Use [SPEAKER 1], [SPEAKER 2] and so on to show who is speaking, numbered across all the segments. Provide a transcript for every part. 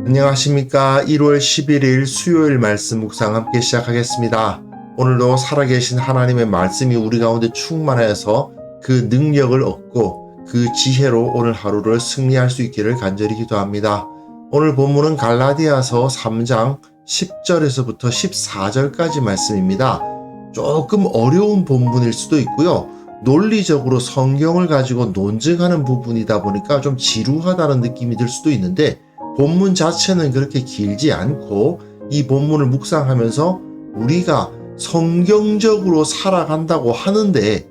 [SPEAKER 1] 안녕하십니까. 1월 11일 수요일 말씀 묵상 함께 시작하겠습니다. 오늘도 살아계신 하나님의 말씀이 우리 가운데 충만하여서 그 능력을 얻고 그 지혜로 오늘 하루를 승리할 수 있기를 간절히 기도합니다. 오늘 본문은 갈라디아서 3장 10절에서부터 14절까지 말씀입니다. 조금 어려운 본문일 수도 있고요. 논리적으로 성경을 가지고 논증하는 부분이다 보니까 좀 지루하다는 느낌이 들 수도 있는데 본문 자체는 그렇게 길지 않고 이 본문을 묵상하면서 우리가 성경적으로 살아간다고 하는데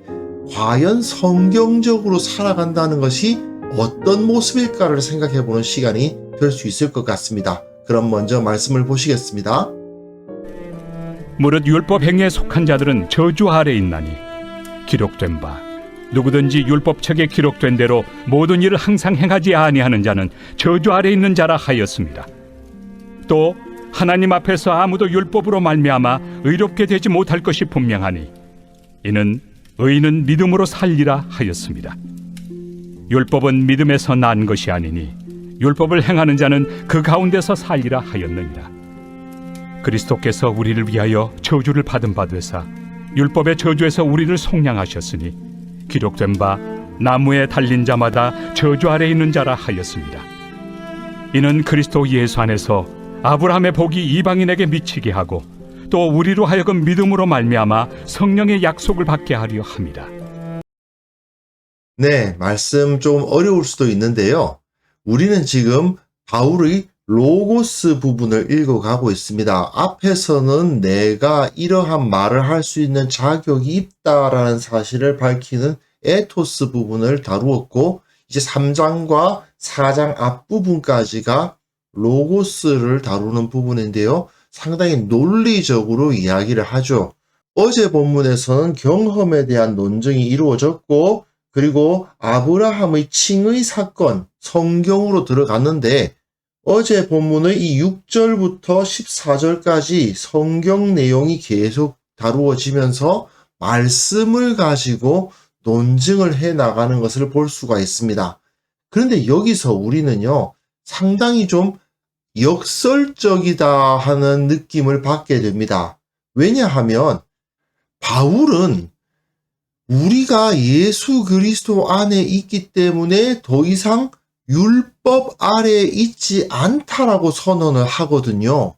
[SPEAKER 1] 과연 성경적으로 살아간다는 것이 어떤 모습일까를 생각해보는 시간이 될 수 있을 것 같습니다. 그럼 먼저 말씀을 보시겠습니다.
[SPEAKER 2] 무릇 율법 행위에 속한 자들은 저주 아래 있나니 기록된 바 누구든지 율법책에 기록된 대로 모든 일을 항상 행하지 아니하는 자는 저주 아래 있는 자라 하였습니다. 또 하나님 앞에서 아무도 율법으로 말미암아 의롭게 되지 못할 것이 분명하니 이는 의인은 믿음으로 살리라 하였습니다. 율법은 믿음에서 난 것이 아니니 율법을 행하는 자는 그 가운데서 살리라 하였느니라. 그리스도께서 우리를 위하여 저주를 받은 바 되사 율법의 저주에서 우리를 속량하셨으니 기록된 바 나무에 달린 자마다 저주 아래 있는 자라 하였습니다. 이는 그리스도 예수 안에서 아브라함의 복이 이방인에게 미치게 하고 또 우리로 하여금 믿음으로 말미암아 성령의 약속을 받게 하려 함이라.
[SPEAKER 1] 네, 말씀 좀 어려울 수도 있는데요. 우리는 지금 바울의 로고스 부분을 읽어가고 있습니다. 앞에서는 내가 이러한 말을 할 수 있는 자격이 있다라는 사실을 밝히는 에토스 부분을 다루었고 이제 3장과 4장 앞부분까지가 로고스를 다루는 부분인데요. 상당히 논리적으로 이야기를 하죠. 어제 본문에서는 경험에 대한 논증이 이루어졌고 그리고 아브라함의 칭의 사건, 성경으로 들어갔는데 어제 본문의 이 6절부터 14절까지 성경 내용이 계속 다루어지면서 말씀을 가지고 논증을 해 나가는 것을 볼 수가 있습니다. 그런데 여기서 우리는요, 상당히 좀 역설적이다 하는 느낌을 받게 됩니다. 왜냐하면 바울은 우리가 예수 그리스도 안에 있기 때문에 더 이상 율법 아래에 있지 않다라고 선언을 하거든요.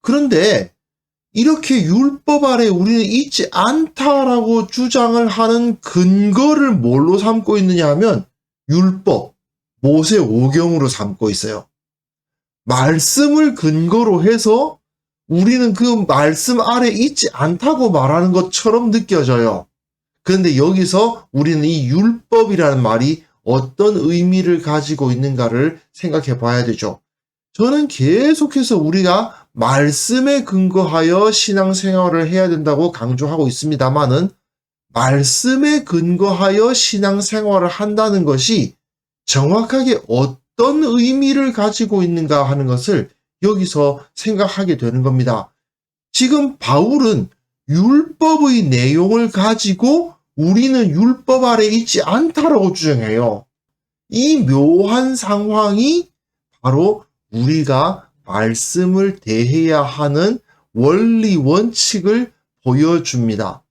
[SPEAKER 1] 그런데 이렇게 율법 아래 우리는 있지 않다라고 주장을 하는 근거를 뭘로 삼고 있느냐 하면 율법, 모세 오경으로 삼고 있어요. 말씀을 근거로 해서 우리는 그 말씀 아래 있지 않다고 말하는 것처럼 느껴져요. 그런데 여기서 우리는 이 율법이라는 말이 어떤 의미를 가지고 있는가를 생각해 봐야 되죠. 저는 계속해서 우리가 말씀에 근거하여 신앙생활을 해야 된다고 강조하고 있습니다만은 말씀에 근거하여 신앙생활을 한다는 것이 정확하게 어떤 의미를 가지고 있는가 하는 것을 여기서 생각하게 되는 겁니다. 지금 바울은 율법의 내용을 가지고 우리는 율법 아래 있지 않다라고 주장해요. 이 묘한 상황이 바로 우리가 말씀을 대해야 하는 원리 원칙을 보여줍니다.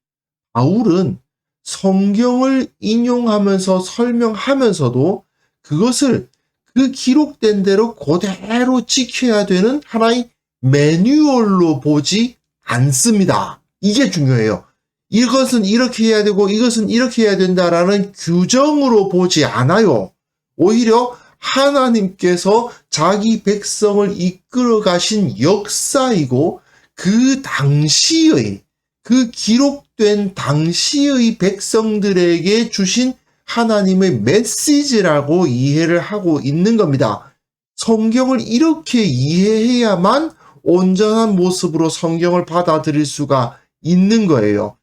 [SPEAKER 1] 바울은 성경을 인용하면서 설명하면서도 그것을 그 기록된 대로 그대로 지켜야 되는 하나의 매뉴얼로 보지 않습니다. 이게 중요해요. 이것은 이렇게 해야 되고 이것은 이렇게 해야 된다라는 규정으로 보지 않아요. 오히려 하나님께서 자기 백성을 이끌어 가신 역사이고 그 당시의 그 기록된 당시의 백성들에게 주신 하나님의 메시지라고 이해를 하고 있는 겁니다. 성경을 이렇게 이해해야만 온전한 모습으로 성경을 받아들일 수가 있는 거예요.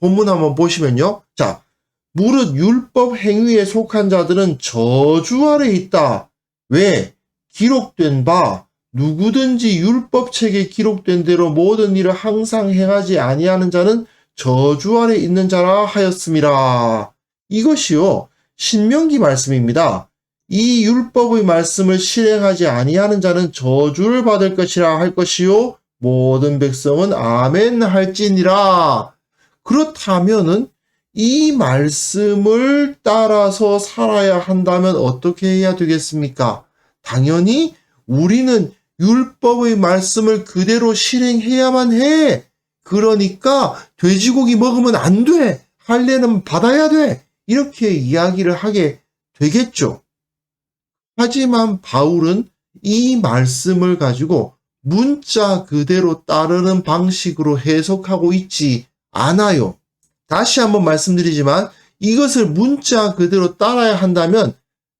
[SPEAKER 1] 본문 한번 보시면요. 자, 무릇 율법 행위에 속한 자들은 저주 아래 있다. 왜? 기록된 바 누구든지 율법책에 기록된 대로 모든 일을 항상 행하지 아니하는 자는 저주 아래 있는 자라 하였음이라. 이것이요, 신명기 말씀입니다. 이 율법의 말씀을 실행하지 아니하는 자는 저주를 받을 것이라 할 것이요 모든 백성은 아멘 할지니라. 그렇다면은 이 말씀을 따라서 살아야 한다면 어떻게 해야 되겠습니까? 당연히 우리는 율법의 말씀을 그대로 실행해야만 해. 그러니까 돼지고기 먹으면 안 돼. 할례는 받아야 돼. 이렇게 이야기를 하게 되겠죠. 하지만 바울은 이 말씀을 가지고 문자 그대로 따르는 방식으로 해석하고 있지 않아요. 다시 한번 말씀드리지만 이것을 문자 그대로 따라야 한다면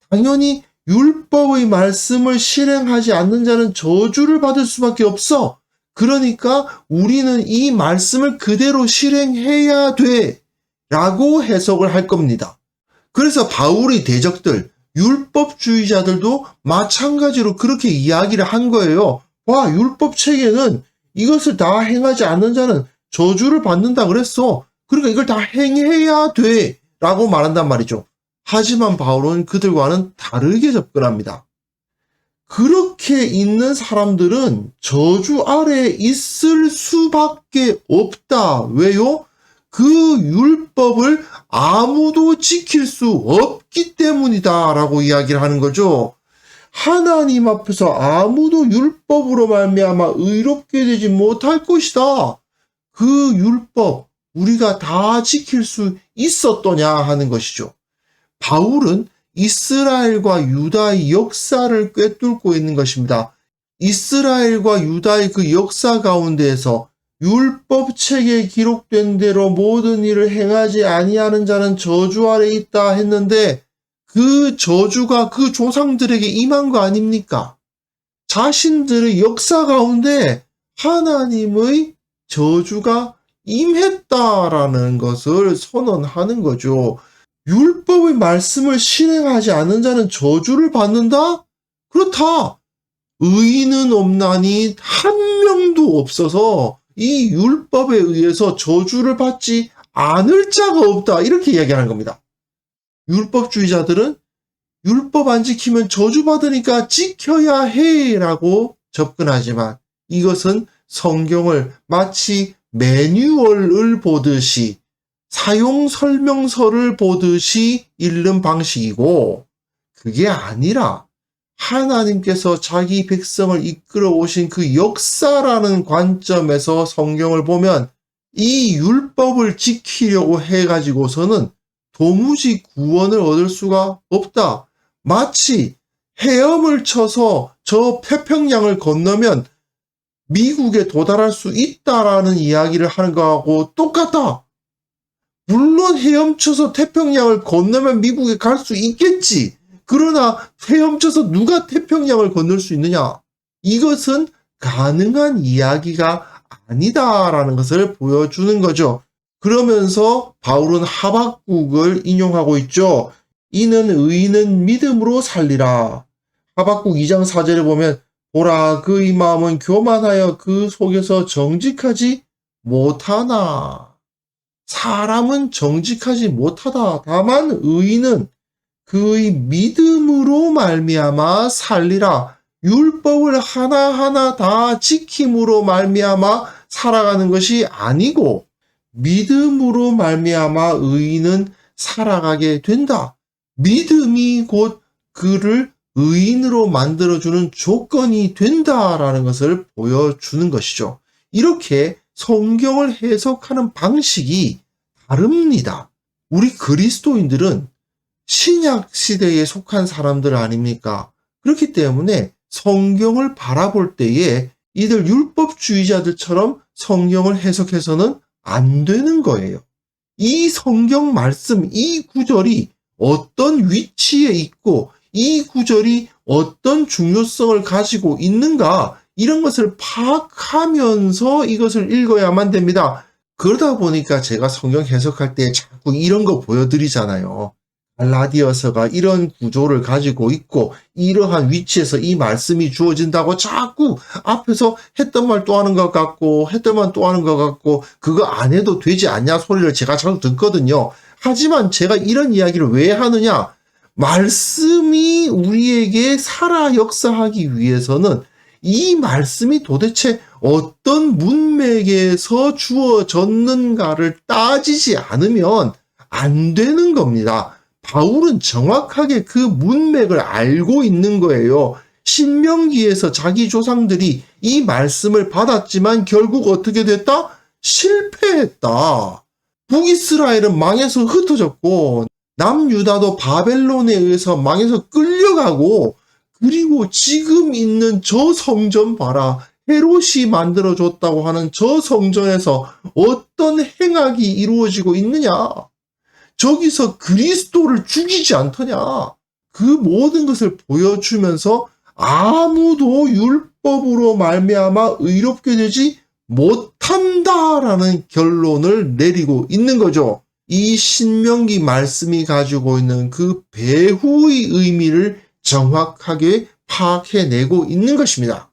[SPEAKER 1] 당연히 율법의 말씀을 실행하지 않는 자는 저주를 받을 수밖에 없어. 그러니까 우리는 이 말씀을 그대로 실행해야 돼 라고 해석을 할 겁니다. 그래서 바울의 대적들, 율법주의자들도 마찬가지로 그렇게 이야기를 한 거예요. 와, 율법 체계는 이것을 다 행하지 않는 자는 저주를 받는다 그랬어. 그러니까 이걸 다 행해야 돼 라고 말한단 말이죠. 하지만 바울은 그들과는 다르게 접근합니다. 그렇게 있는 사람들은 저주 아래에 있을 수밖에 없다. 왜요? 그 율법을 아무도 지킬 수 없기 때문이다 라고 이야기를 하는 거죠. 하나님 앞에서 아무도 율법으로 말미암아 의롭게 되지 못할 것이다. 그 율법 우리가 다 지킬 수 있었더냐 하는 것이죠. 바울은 이스라엘과 유다의 역사를 꿰뚫고 있는 것입니다. 이스라엘과 유다의 그 역사 가운데에서 율법 책에 기록된 대로 모든 일을 행하지 아니하는 자는 저주 아래 있다 했는데 그 저주가 그 조상들에게 임한 거 아닙니까? 자신들의 역사 가운데 하나님의 저주가 임했다라는 것을 선언하는 거죠. 율법의 말씀을 실행하지 않는 자는 저주를 받는다? 그렇다. 의인은 없나니 한 명도 없어서 이 율법에 의해서 저주를 받지 않을 자가 없다. 이렇게 이야기하는 겁니다. 율법주의자들은 율법 안 지키면 저주받으니까 지켜야 해 라고 접근하지만 이것은 성경을 마치 매뉴얼을 보듯이 사용 설명서를 보듯이 읽는 방식이고 그게 아니라 하나님께서 자기 백성을 이끌어 오신 그 역사라는 관점에서 성경을 보면 이 율법을 지키려고 해가지고서는 도무지 구원을 얻을 수가 없다. 마치 헤엄을 쳐서 저 태평양을 건너면 미국에 도달할 수 있다라는 이야기를 하는 거하고 똑같다. 물론 헤엄쳐서 태평양을 건너면 미국에 갈 수 있겠지. 그러나 헤엄쳐서 누가 태평양을 건널 수 있느냐? 이것은 가능한 이야기가 아니다라는 것을 보여주는 거죠. 그러면서 바울은 하박국을 인용하고 있죠. 이는 의인은 믿음으로 살리라. 하박국 2장 4절에 보면 보라 그의 마음은 교만하여 그 속에서 정직하지 못하나. 사람은 정직하지 못하다. 다만 의인은 그의 믿음으로 말미암아 살리라. 율법을 하나하나 다 지킴으로 말미암아 살아가는 것이 아니고 믿음으로 말미암아 의인은 살아가게 된다. 믿음이 곧 그를 의인으로 만들어주는 조건이 된다라는 것을 보여주는 것이죠. 이렇게 성경을 해석하는 방식이 다릅니다. 우리 그리스도인들은 신약 시대에 속한 사람들 아닙니까? 그렇기 때문에 성경을 바라볼 때에 이들 율법주의자들처럼 성경을 해석해서는 안 되는 거예요. 이 성경 말씀, 이 구절이 어떤 위치에 있고 이 구절이 어떤 중요성을 가지고 있는가 이런 것을 파악하면서 이것을 읽어야만 됩니다. 그러다 보니까 제가 성경 해석할 때 자꾸 이런 거 보여드리잖아요. 갈라디아서가 이런 구조를 가지고 있고 이러한 위치에서 이 말씀이 주어진다고 자꾸 앞에서 했던 말 또 하는 것 같고 했던 말 또 하는 것 같고 그거 안 해도 되지 않냐 소리를 제가 자주 듣거든요. 하지만 제가 이런 이야기를 왜 하느냐? 말씀이 우리에게 살아 역사하기 위해서는 이 말씀이 도대체 어떤 문맥에서 주어졌는가를 따지지 않으면 안 되는 겁니다. 바울은 정확하게 그 문맥을 알고 있는 거예요. 신명기에서 자기 조상들이 이 말씀을 받았지만 결국 어떻게 됐다? 실패했다. 북이스라엘은 망해서 흩어졌고 남유다도 바벨론에 의해서 망해서 끌려가고, 그리고 지금 있는 저 성전 봐라. 헤롯이 만들어줬다고 하는 저 성전에서 어떤 행악이 이루어지고 있느냐? 저기서 그리스도를 죽이지 않더냐? 그 모든 것을 보여주면서 아무도 율법으로 말미암아 의롭게 되지 못한다라는 결론을 내리고 있는 거죠. 이 신명기 말씀이 가지고 있는 그 배후의 의미를 정확하게 파악해내고 있는 것입니다.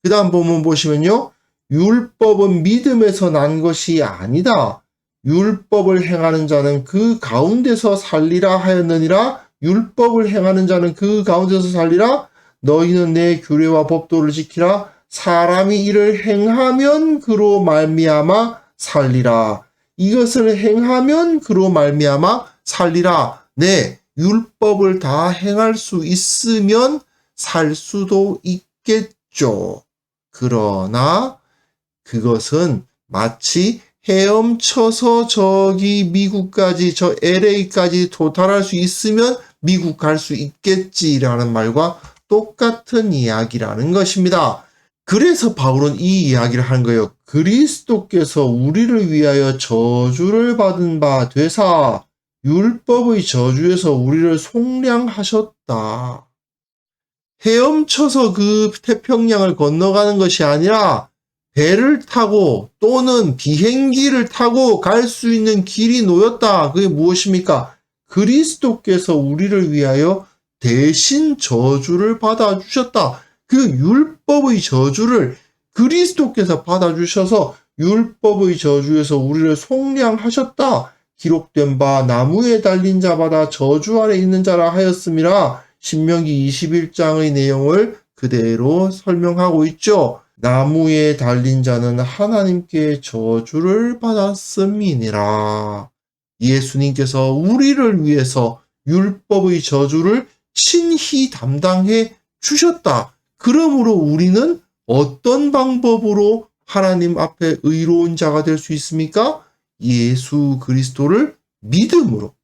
[SPEAKER 1] 그 다음 본문 보시면요. 율법은 믿음에서 난 것이 아니다. 율법을 행하는 자는 그 가운데서 살리라 하였느니라. 율법을 행하는 자는 그 가운데서 살리라. 너희는 내 규례와 법도를 지키라. 사람이 이를 행하면 그로 말미암아 살리라. 이것을 행하면 그로 말미암아 살리라. 네, 율법을 다 행할 수 있으면 살 수도 있겠죠. 그러나 그것은 마치 헤엄쳐서 저기 미국까지, 저 LA까지 도달할 수 있으면 미국 갈 수 있겠지라는 말과 똑같은 이야기라는 것입니다. 그래서 바울은 이 이야기를 하는 거예요. 그리스도께서 우리를 위하여 저주를 받은 바 되사 율법의 저주에서 우리를 속량하셨다. 헤엄쳐서 그 태평양을 건너가는 것이 아니라 배를 타고 또는 비행기를 타고 갈 수 있는 길이 놓였다. 그게 무엇입니까? 그리스도께서 우리를 위하여 대신 저주를 받아주셨다. 그 율법의 저주를 그리스도께서 받아주셔서 율법의 저주에서 우리를 속량하셨다. 기록된 바 나무에 달린 자마다 저주 아래 있는 자라 하였음이라. 신명기 21장의 내용을 그대로 설명하고 있죠. 나무에 달린 자는 하나님께 저주를 받았음이니라. 예수님께서 우리를 위해서 율법의 저주를 친히 담당해 주셨다. 그러므로 우리는 어떤 방법으로 하나님 앞에 의로운 자가 될 수 있습니까? 예수 그리스도를 믿음으로,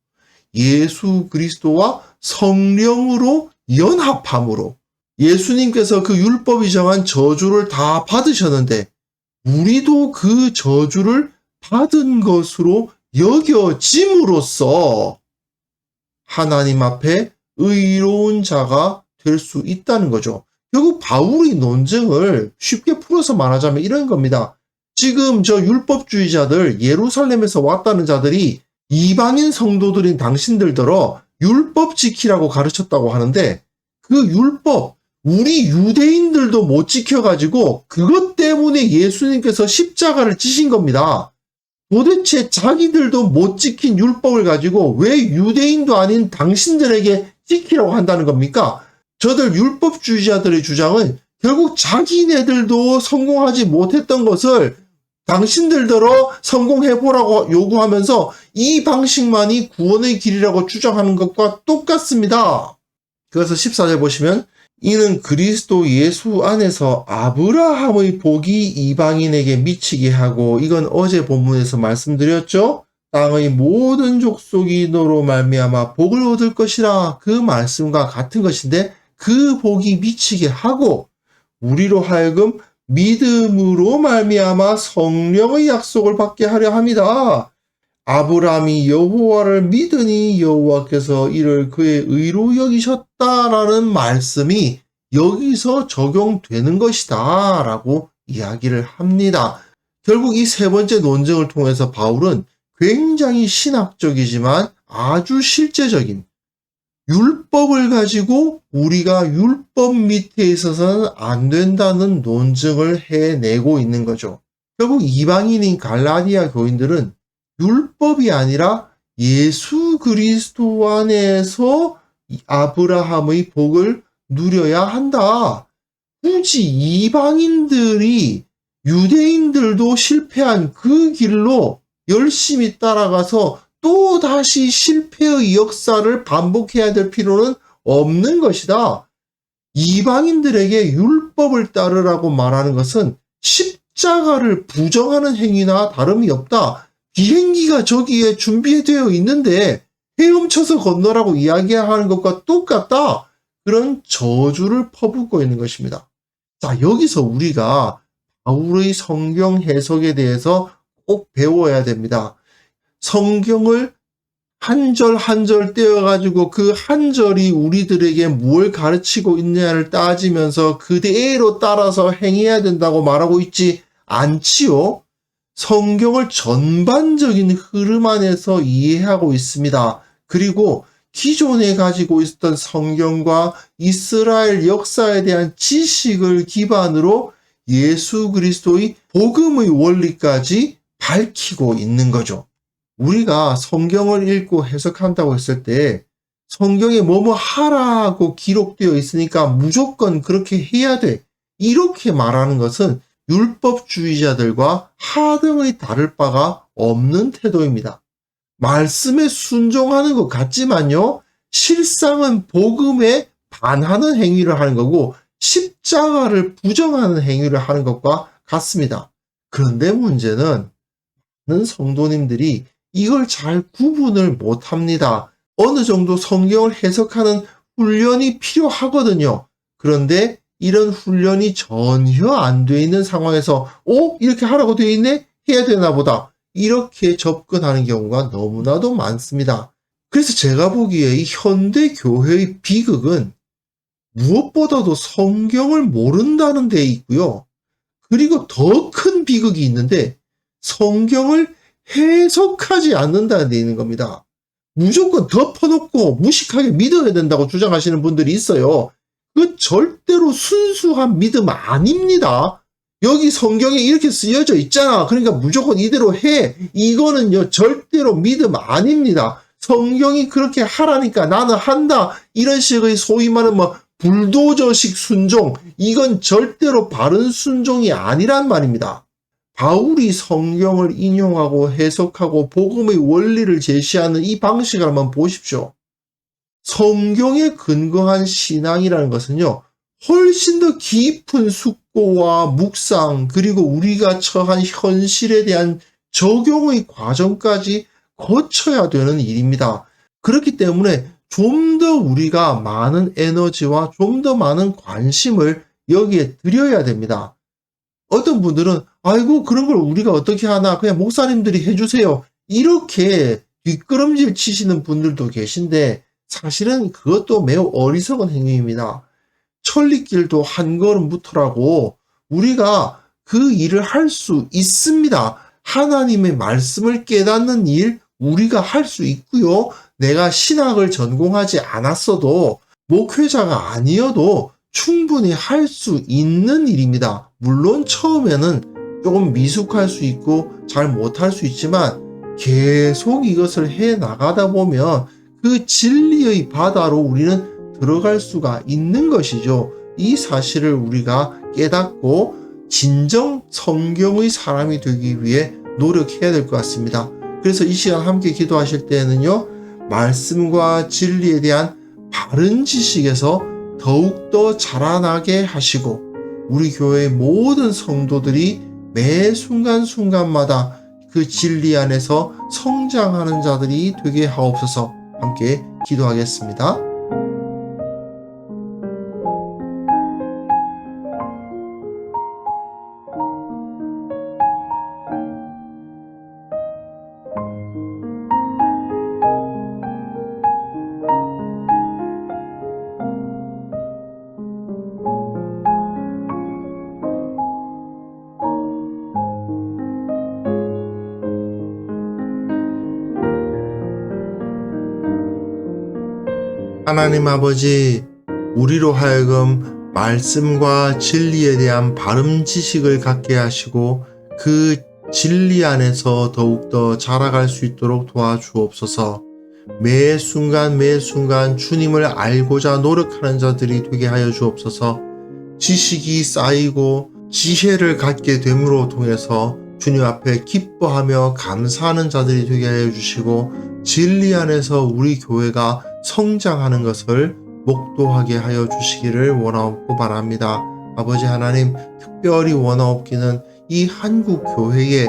[SPEAKER 1] 예수 그리스도와 성령으로 연합함으로. 예수님께서 그 율법이 정한 저주를 다 받으셨는데 우리도 그 저주를 받은 것으로 여겨짐으로써 하나님 앞에 의로운 자가 될 수 있다는 거죠. 결국 바울의 논증을 쉽게 풀어서 말하자면 이런 겁니다. 지금 저 율법주의자들, 예루살렘에서 왔다는 자들이 이방인 성도들인 당신들더러 율법 지키라고 가르쳤다고 하는데, 그 율법 우리 유대인들도 못 지켜가지고 그것 때문에 예수님께서 십자가를 지신 겁니다. 도대체 자기들도 못 지킨 율법을 가지고 왜 유대인도 아닌 당신들에게 지키라고 한다는 겁니까? 저들 율법주의자들의 주장은 결국 자기네들도 성공하지 못했던 것을 당신들더러 성공해보라고 요구하면서 이 방식만이 구원의 길이라고 주장하는 것과 똑같습니다. 그래서 14절 보시면 이는 그리스도 예수 안에서 아브라함의 복이 이방인에게 미치게 하고, 이건 어제 본문에서 말씀드렸죠. 땅의 모든 족속이 너로 말미암아 복을 얻을 것이라, 그 말씀과 같은 것인데 그 복이 미치게 하고 우리로 하여금 믿음으로 말미암아 성령의 약속을 받게 하려 합니다. 아브라함이 여호와를 믿으니 여호와께서 이를 그의 의로 여기셨다라는 말씀이 여기서 적용되는 것이다 라고 이야기를 합니다. 결국 이 세 번째 논증을 통해서 바울은 굉장히 신학적이지만 아주 실제적인 율법을 가지고 우리가 율법 밑에 있어서는 안 된다는 논증을 해내고 있는 거죠. 결국 이방인인 갈라디아 교인들은 율법이 아니라 예수 그리스도 안에서 아브라함의 복을 누려야 한다. 굳이 이방인들이 유대인들도 실패한 그 길로 열심히 따라가서 또 다시 실패의 역사를 반복해야 될 필요는 없는 것이다. 이방인들에게 율법을 따르라고 말하는 것은 십자가를 부정하는 행위나 다름이 없다. 비행기가 저기에 준비되어 있는데 헤엄쳐서 건너라고 이야기하는 것과 똑같다. 그런 저주를 퍼붓고 있는 것입니다. 자, 여기서 우리가 바울의 성경 해석에 대해서 꼭 배워야 됩니다. 성경을 한 절 한 절 떼어가지고 그 한 절이 우리들에게 뭘 가르치고 있느냐를 따지면서 그대로 따라서 행해야 된다고 말하고 있지 않지요. 성경을 전반적인 흐름 안에서 이해하고 있습니다. 그리고 기존에 가지고 있었던 성경과 이스라엘 역사에 대한 지식을 기반으로 예수 그리스도의 복음의 원리까지 밝히고 있는 거죠. 우리가 성경을 읽고 해석한다고 했을 때 성경에 뭐뭐 하라고 기록되어 있으니까 무조건 그렇게 해야 돼. 이렇게 말하는 것은 율법주의자들과 하등의 다를 바가 없는 태도입니다. 말씀에 순종하는 것 같지만요, 실상은 복음에 반하는 행위를 하는 거고 십자가를 부정하는 행위를 하는 것과 같습니다. 그런데 문제는 많은 성도님들이 이걸 잘 구분을 못합니다. 어느 정도 성경을 해석하는 훈련이 필요하거든요. 그런데 이런 훈련이 전혀 안 돼 있는 상황에서 이렇게 하라고 되어 있네? 해야 되나 보다. 이렇게 접근하는 경우가 너무나도 많습니다. 그래서 제가 보기에 이 현대 교회의 비극은 무엇보다도 성경을 모른다는 데 있고요. 그리고 더 큰 비극이 있는데 성경을 해석하지 않는다는 데 있는 겁니다. 무조건 덮어놓고 무식하게 믿어야 된다고 주장하시는 분들이 있어요. 그 절대로 순수한 믿음 아닙니다. 여기 성경에 이렇게 쓰여져 있잖아. 그러니까 무조건 이대로 해. 이거는요, 절대로 믿음 아닙니다. 성경이 그렇게 하라니까 나는 한다. 이런 식의 소위 말하는 불도저식 순종. 이건 절대로 바른 순종이 아니란 말입니다. 바울이 성경을 인용하고 해석하고 복음의 원리를 제시하는 이 방식을 한번 보십시오. 성경에 근거한 신앙이라는 것은요, 훨씬 더 깊은 숙고와 묵상, 그리고 우리가 처한 현실에 대한 적용의 과정까지 거쳐야 되는 일입니다. 그렇기 때문에 좀 더 우리가 많은 에너지와 좀 더 많은 관심을 여기에 드려야 됩니다. 어떤 분들은 아이고 그런 걸 우리가 어떻게 하나, 그냥 목사님들이 해주세요, 이렇게 뒷걸음질 치시는 분들도 계신데 사실은 그것도 매우 어리석은 행위입니다. 천리길도 한 걸음부터라고 우리가 그 일을 할 수 있습니다. 하나님의 말씀을 깨닫는 일 우리가 할 수 있고요. 내가 신학을 전공하지 않았어도 목회자가 아니어도 충분히 할 수 있는 일입니다. 물론 처음에는 조금 미숙할 수 있고 잘 못할 수 있지만 계속 이것을 해 나가다 보면 그 진리의 바다로 우리는 들어갈 수가 있는 것이죠. 이 사실을 우리가 깨닫고 진정 성경의 사람이 되기 위해 노력해야 될 것 같습니다. 그래서 이 시간 함께 기도하실 때에는요, 말씀과 진리에 대한 바른 지식에서 더욱더 자라나게 하시고 우리 교회의 모든 성도들이 매 순간순간마다 그 진리 안에서 성장하는 자들이 되게 하옵소서. 함께 기도하겠습니다. 하나님 아버지, 우리로 하여금 말씀과 진리에 대한 바른 지식을 갖게 하시고 그 진리 안에서 더욱더 자라갈 수 있도록 도와주옵소서. 매 순간 주님을 알고자 노력하는 자들이 되게 하여 주옵소서. 지식이 쌓이고 지혜를 갖게 됨으로 통해서 주님 앞에 기뻐하며 감사하는 자들이 되게 하여 주시고, 진리 안에서 우리 교회가 성장하는 것을 목도하게 하여 주시기를 원하옵고 바랍니다. 아버지 하나님, 특별히 원하옵기는 이 한국 교회에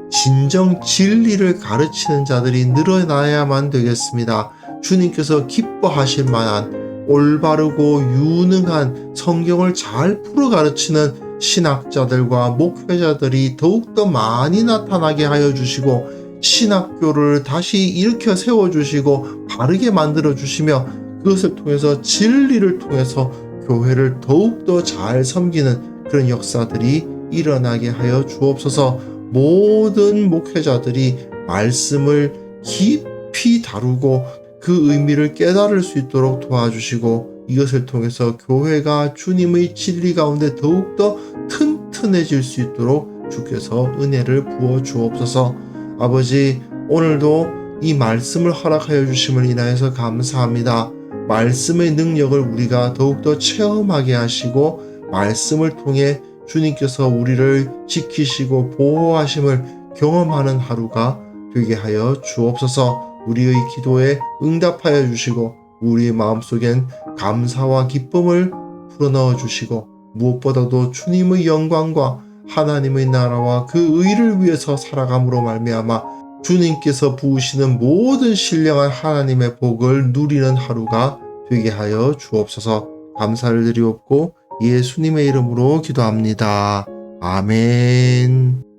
[SPEAKER 1] 진정 진리를 가르치는 자들이 늘어나야만 되겠습니다. 주님께서 기뻐하실 만한 올바르고 유능한 성경을 잘 풀어 가르치는 신학자들과 목회자들이 더욱더 많이 나타나게 하여 주시고, 신학교를 다시 일으켜 세워주시고 바르게 만들어 주시며, 그것을 통해서 진리를 통해서 교회를 더욱더 잘 섬기는 그런 역사들이 일어나게 하여 주옵소서. 모든 목회자들이 말씀을 깊이 다루고 그 의미를 깨달을 수 있도록 도와주시고, 이것을 통해서 교회가 주님의 진리 가운데 더욱더 튼튼해질 수 있도록 주께서 은혜를 부어 주옵소서. 아버지, 오늘도 이 말씀을 허락하여 주심을 인하여서 감사합니다. 말씀의 능력을 우리가 더욱더 체험하게 하시고, 말씀을 통해 주님께서 우리를 지키시고 보호하심을 경험하는 하루가 되게 하여 주옵소서. 우리의 기도에 응답하여 주시고, 우리의 마음속엔 감사와 기쁨을 불어넣어 주시고, 무엇보다도 주님의 영광과 하나님의 나라와 그 의를 위해서 살아감으로 말미암아 주님께서 부으시는 모든 신령한 하나님의 복을 누리는 하루가 되게 하여 주옵소서. 감사를 드리옵고 예수님의 이름으로 기도합니다. 아멘.